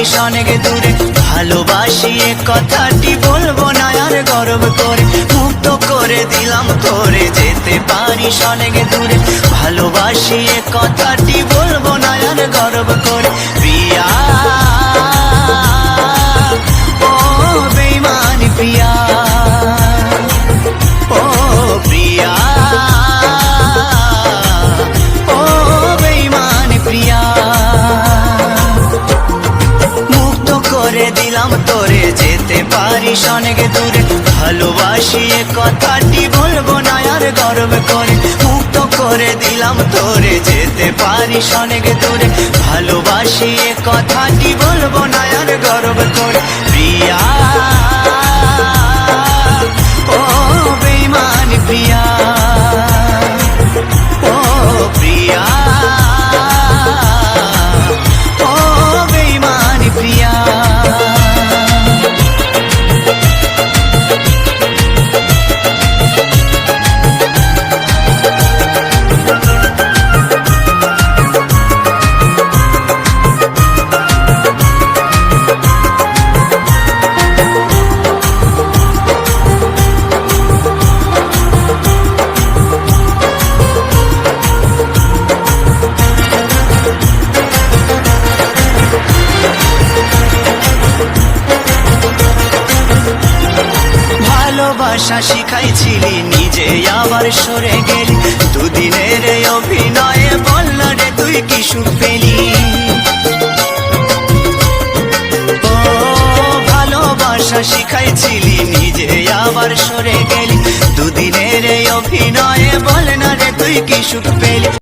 পারিস অনেক দূরে, ভালোবাসি এ কথাটি বলবো না আর গর্ব করে। মুক্ত করে দিলাম তোরে, যেতে পারিস অনেক দূরে, ভালোবাসি এ কথাটি বলবো না আর গর্ব করে। প্রিয়া ও বেঈমান প্রিয়া, ও প্রিয়া ও বেঈমান প্রিয়া, মুক্ত করে দিলাম তোরে, যেতে পারিস অনেক দূরে, ভালোবাসি এ কথাটি বলবো না আর গর্ব করে। মুক্ত করে দিলাম তোরে, যেতে পারিস অনেক দূরে, ভালোবাসি এ কথাটি বলবো না আর গর্ব করে। প্রিয়া ও বেঈমান প্রিয়া, ও প্রিয়া ও বেঈমান প্রিয়া। ভালোবাসা শিখাইছিলি, নিজে আবার সরে গেলি, দুদিনের এই অভিনয়ে বল না রে তুই কি সুখ পেলি। ও ভালোবাসা শিখাইছিলি, নিজে আবার সরে গেলি, দুদিনের এই অভিনয়ে বল না রে তুই কি সুখ পেলি।